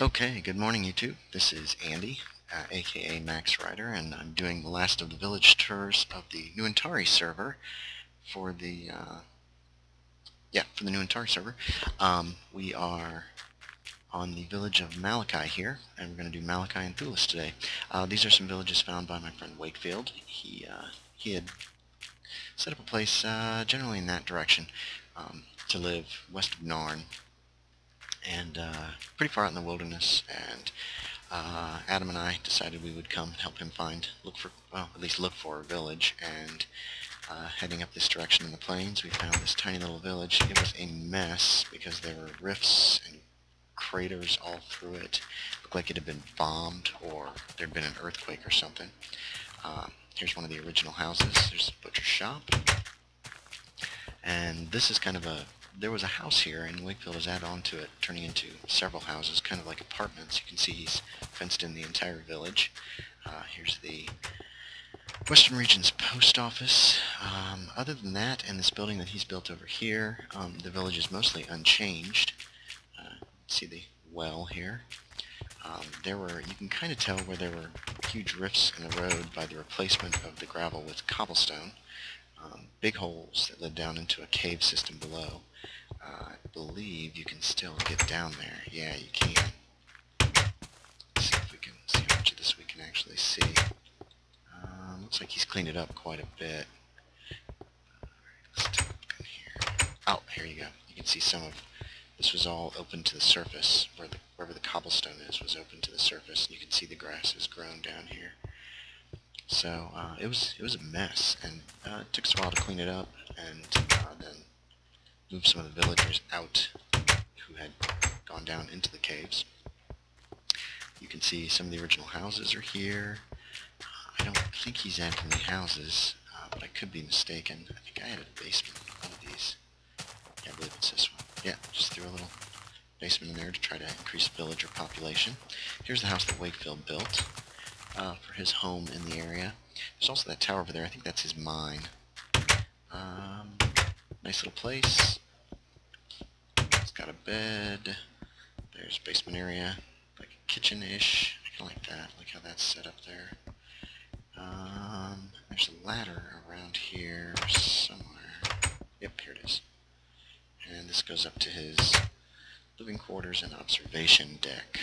Okay, good morning YouTube. This is Andy, aka Max Rider, and I'm doing the last of the village tours of the Nuintari server for the Nuintari server. We are on the village of Malaki here, and we're going to do Malaki and Thulus today. These are some villages found by my friend Wakefield. He had set up a place generally in that direction to live west of Narn, and pretty far out in the wilderness, and Adam and I decided we would come and help him look for a village, and heading up this direction in the plains, we found this tiny little village. It was a mess because there were rifts and craters all through it. Looked like it had been bombed, or there'd been an earthquake or something. Here's one of the original houses. There's a butcher shop, and this is kind of there was a house here, and Wakefield has added on to it, turning into several houses, kind of like apartments. You can see he's fenced in the entire village. Here's the Western Region's post office. Other than that, and this building that he's built over here, the village is mostly unchanged. See the well here. You can kind of tell where there were huge rifts in the road by the replacement of the gravel with cobblestone. Big holes that led down into a cave system below. I believe you can still get down there. Yeah, you can. Let's see if we can see how much of this we can actually see. Looks like he's cleaned it up quite a bit. Let's take a look in here. Oh, here you go. You can see some of this was all open to the surface. Wherever the cobblestone is was open to the surface. You can see the grass has grown down here. So it was a mess, and it took us a while to clean it up, and then move some of the villagers out who had gone down into the caves. You can see some of the original houses are here. I don't think he's added any houses, but I could be mistaken. I think I had a basement in one of these. Yeah, I believe it's this one. Yeah, just threw a little basement in there to try to increase villager population. Here's the house that Wakefield built for his home in the area. There's also that tower over there. I think that's his mine. Nice little place. It's got a bed. There's a basement area, like a kitchen-ish. I kind of like that. Like how that's set up there. There's a ladder around here somewhere. Yep, here it is. And this goes up to his living quarters and observation deck.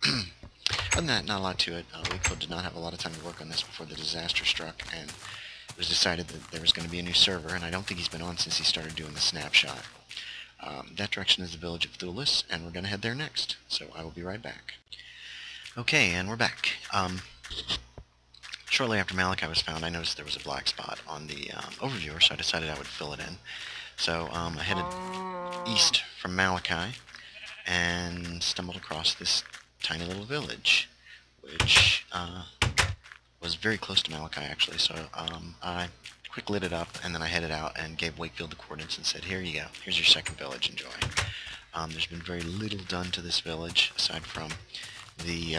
Other than that, not a lot to it. Wakefield did not have a lot of time to work on this before the disaster struck, and it was decided that there was going to be a new server, and I don't think he's been on since he started doing the snapshot. That direction is the village of Thulus, and we're going to head there next, so I will be right back. Okay, and we're back. Shortly after Malaki was found, I noticed there was a black spot on the overviewer, so I decided I would fill it in. So I headed east from Malaki and stumbled across this tiny little village, which was very close to Malaki, actually. So I quick lit it up, and then I headed out and gave Wakefield the coordinates and said, here you go, here's your second village, enjoy. There's been very little done to this village aside from the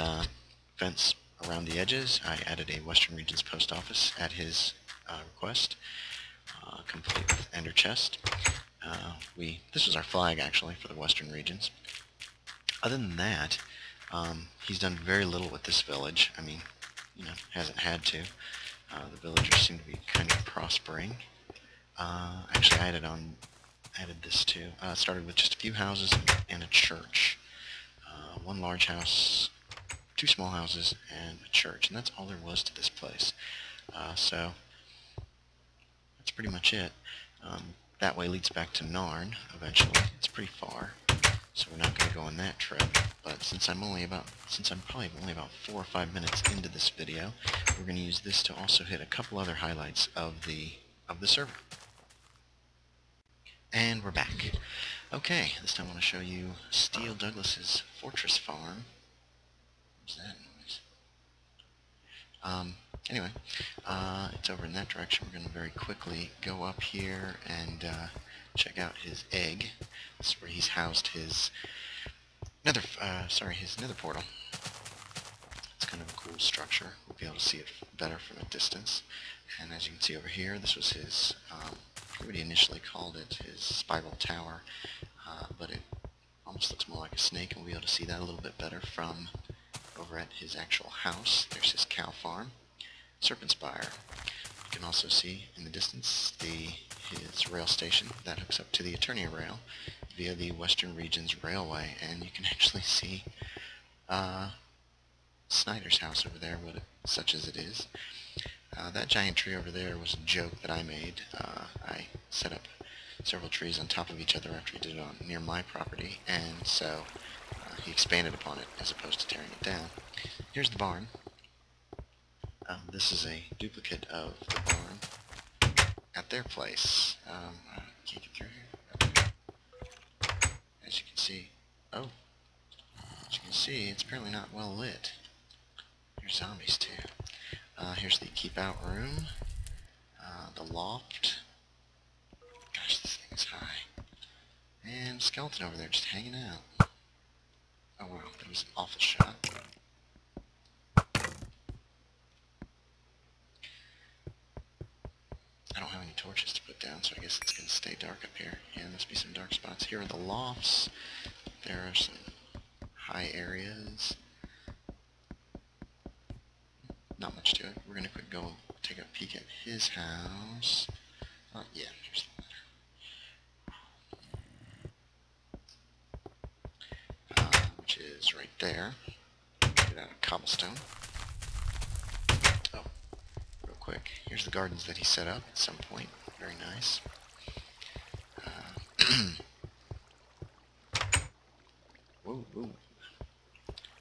fence around the edges. I added a Western Regions post office at his request, complete with ender chest. This was our flag, actually, for the Western Regions. Other than that, he's done very little with this village. I mean, hasn't had to. The villagers seem to be kind of prospering. Actually, I added this too. Started with just a few houses and a church. One large house, two small houses, and a church, and that's all there was to this place. So that's pretty much it. That way leads back to Narn eventually. It's pretty far, so we're not going to go on that trip. But since I'm probably only about 4 or 5 minutes into this video, we're going to use this to also hit a couple other highlights of the server. And we're back. Okay, this time I want to show you Steele Douglas's Fortress Farm. What's that noise? Anyway, it's over in that direction. We're going to very quickly go up here and check out his egg. This is where he's housed his his nether portal. It's kind of a cool structure. We'll be able to see it better from a distance. And as you can see over here, this was his, what he initially called it, his spiral tower, but it almost looks more like a snake, and we'll be able to see that a little bit better from over at his actual house. There's his cow farm, Serpent Spire. You can also see in the distance his rail station that hooks up to the Eternia Rail via the Western Regions Railway, and you can actually see Snyder's house over there, such as it is. That giant tree over there was a joke that I made. I set up several trees on top of each other after he did it near my property, and so he expanded upon it as opposed to tearing it down. Here's the barn. This is a duplicate of the barn at their place. I can't get through here. As you can see, it's apparently not well lit. There's zombies too. Here's the keep out room, the loft. Gosh, this thing is high. And skeleton over there just hanging out. Oh wow, that was an awful shot. I don't have any torches to put down, so I guess it's going to stay dark up here. Yeah, there must be some dark spots. Here are the lofts. There are some high areas. Not much to it. We're going to quick go take a peek at his house. Yeah, here's the ladder. Which is right there. Get out of cobblestone. Oh, real quick. Here's the gardens that he set up at some point. Very nice. Whoa, whoa.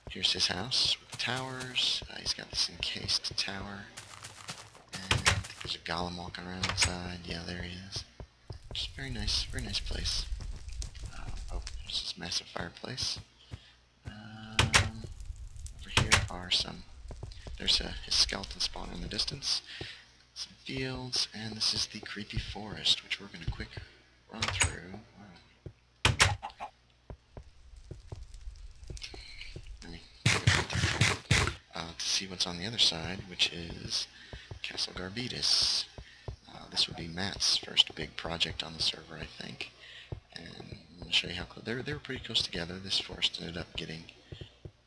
Here's his house with the towers. He's got this encased tower. And I think there's a golem walking around inside. Yeah, there he is. Just very nice place. Oh, there's this massive fireplace. Over here are there's his skeleton spawn in the distance. Some fields, and this is the creepy forest, which we're going to quick run through. To see what's on the other side, which is Castlegar Beetus. This would be Matt's first big project on the server, I think. And I'm going to show you how close. They were pretty close together. This forest ended up getting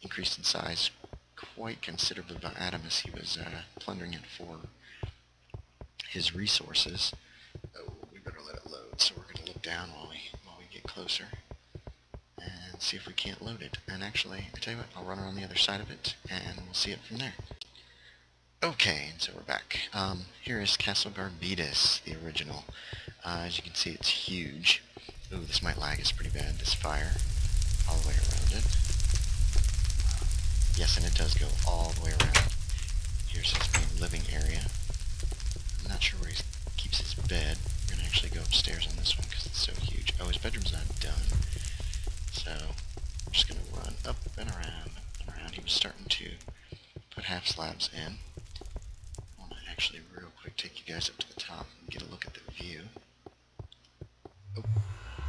increased in size quite considerably by Adam as he was plundering it for his resources. Oh, we better let it load. So we're going to look down while we get closer and see if we can't load it. And actually, I tell you what, I'll run around the other side of it and we'll see it from there. Okay, and so we're back. Here is Castlegar Beetus, the original. As you can see, it's huge. Ooh, this might lag us pretty bad, this fire, all the way around it. Yes, and it does go all the way around. Here's his main living area. I'm not sure where he keeps his bed. We're going to actually go upstairs on this one because it's so huge. Oh, his bedroom's not done. So, I'm just going to run up and around and around. He was starting to put half slabs in. I want to actually real quick take you guys up to the top and get a look at the view. Oh,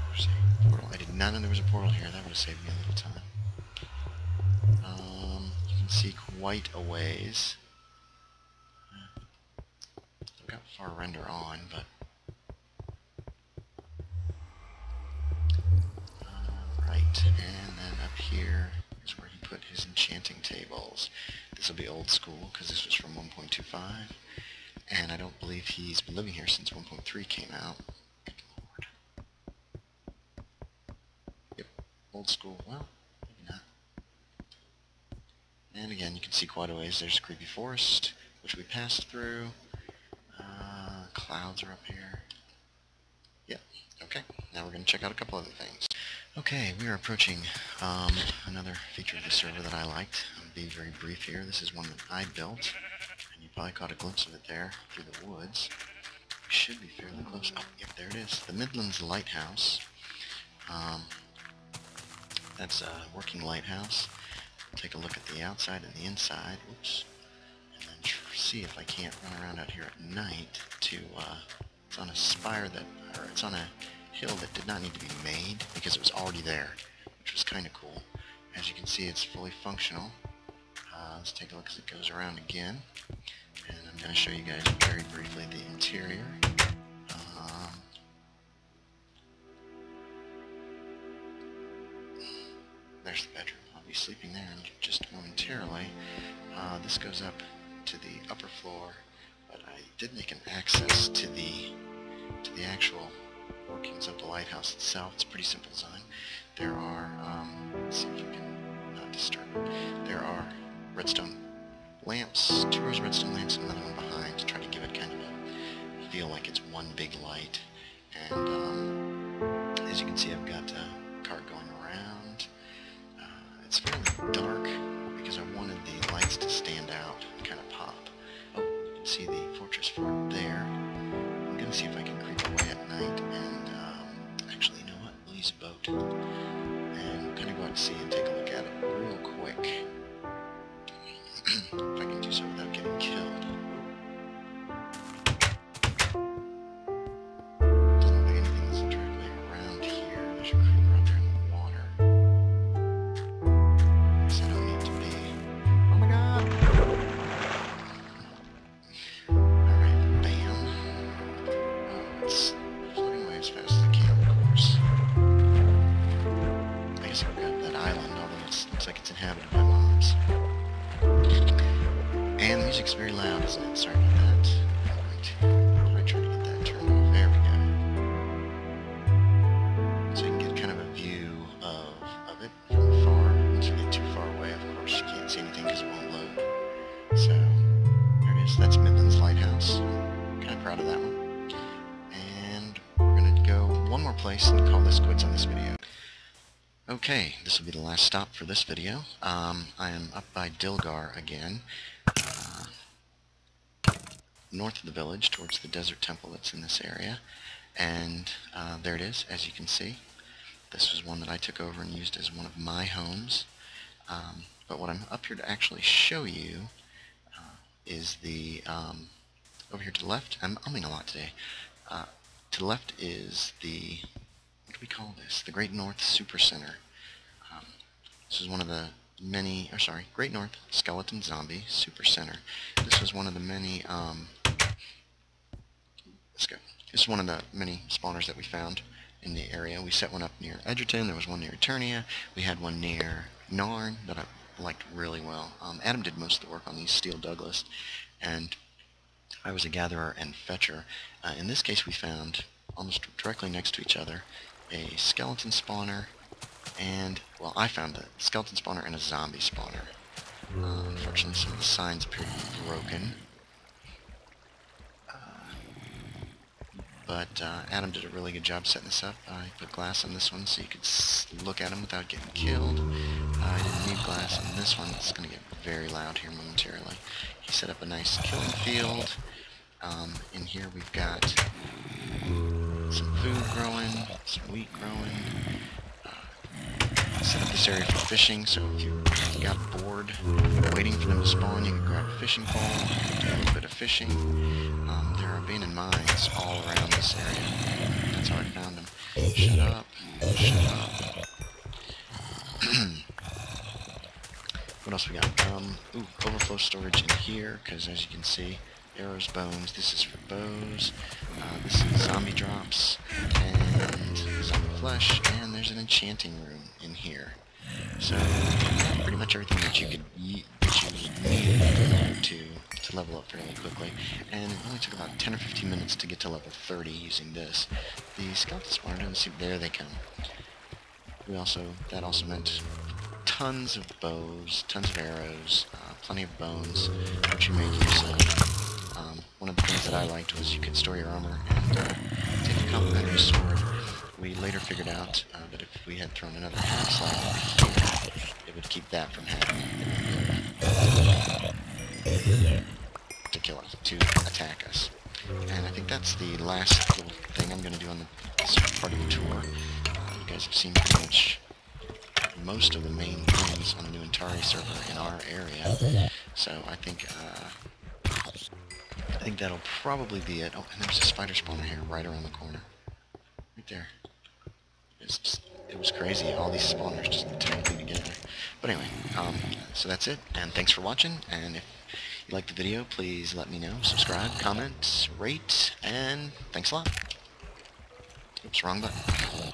there's a portal. I did not know there was a portal here. That would have saved me a little time. You can see quite a ways. I've got far render on, but right, and then up here is where he put his enchanting tables. This will be old school because this was from 1.25, and I don't believe he's been living here since 1.3 came out. Good lord. Yep, old school. Well, maybe not. And again, you can see quite a ways. There's a creepy forest, which we passed through. Clouds are up here. Yep, okay. Now we're going to check out a couple other things. Okay, we are approaching another feature of the server that I liked. I'll be very brief here. This is one that I built, and you probably caught a glimpse of it there through the woods. We should be fairly close. Oh, yep, there it is. The Midlands Lighthouse. That's a working lighthouse. Take a look at the outside and the inside. Oops. And then see if I can't run around out here at night to, it's on a spire or it's on a hill that did not need to be made because it was already there, which was kind of cool. As you can see, it's fully functional. Let's take a look as it goes around again. And I'm going to show you guys very briefly the interior. sleeping there in just momentarily. This goes up to the upper floor, but I did make an access to the actual workings of the lighthouse itself. It's a pretty simple design. There are, let's see if we can not disturb it. There are redstone lamps, 2 rows of redstone lamps, and another one behind to try to give it kind of a feel like it's one big light. And as you can see, I've got a cart going around. It's fairly dark because I wanted the lights to stand out and kind of pop. Oh, you can see the fortress fort there. I'm going to see if I can creep away at night and actually, you know what? We'll use a boat and kind of go out to sea and take a look at it real quick. If I can do so without getting killed. Doesn't look like anything that's directly around here. There's a creeper out there in the water. Guess I don't need to be. Oh my god! Alright, bam. Oh, it's floating away as fast as it can, of course. I guess I've got that island, although it looks like it's inhabited by mobs. And the music's very loud, isn't it? Sorry about that. How do I try to get that turned off? There we go. So you can get kind of a view of it from afar. Once you get too far away, of course, you can't see anything because it won't load. So, there it is. That's Midlands Lighthouse. I'm kind of proud of that one. And we're going to go one more place and call this quits on this video. Okay, this will be the last stop for this video. I am up by Dilgar again, north of the village, towards the desert temple that's in this area. And there it is, as you can see. This was one that I took over and used as one of my homes. But what I'm up here to actually show you is the, over here to the left, I'm umming a lot today. To the left is the, what do we call this? The Great North Supercenter. This is one of the many, Great North Skeleton Zombie Supercenter. This was one of the many, let's go. This is one of the many spawners that we found in the area. We set one up near Edgerton, there was one near Eternia, we had one near Narn that I liked really well. Adam did most of the work on these Steel Douglas, and I was a gatherer and fetcher. In this case we found, almost directly next to each other, a skeleton spawner, and, well, I found a skeleton spawner and a zombie spawner. Unfortunately, some of the signs appear to be broken. But Adam did a really good job setting this up. I put glass on this one so you could look at them without getting killed. I didn't need glass on this one. It's going to get very loud here momentarily. He set up a nice killing field. In here we've got some food growing, some wheat growing. Set up this area for fishing, so if you got bored waiting for them to spawn, you can grab a fishing pole, do a little bit of fishing. There are abandoned mines all around this area. That's how I found them. Shut up. Shut up. What else we got? Overflow storage in here, because as you can see, arrows, bones, this is for bows, this is zombie drops, and zombie flesh, and there's an enchanting room in here. So, pretty much everything that you could need to level up fairly quickly, and it only took about 10 or 15 minutes to get to level 30 using this. The skeleton spawner doesn't see, there they come. That also meant tons of bows, tons of arrows, plenty of bones, which you made use of. One of the things that I liked was you could store your armor and take a complimentary sword. We later figured out that if we had thrown another hand slide over here, it would keep that from happening. To kill us, to attack us. And I think that's the last little thing I'm going to do on this part of the tour. You guys have seen pretty much most of the main things on the Nuintari server in our area. So I think that'll probably be it. Oh, and there's a spider spawner here right around the corner. Right there. It was crazy, all these spawners just tightly together. But anyway, so that's it, and thanks for watching, and if you liked the video, please let me know. Subscribe, comment, rate, and thanks a lot. Oops, wrong button.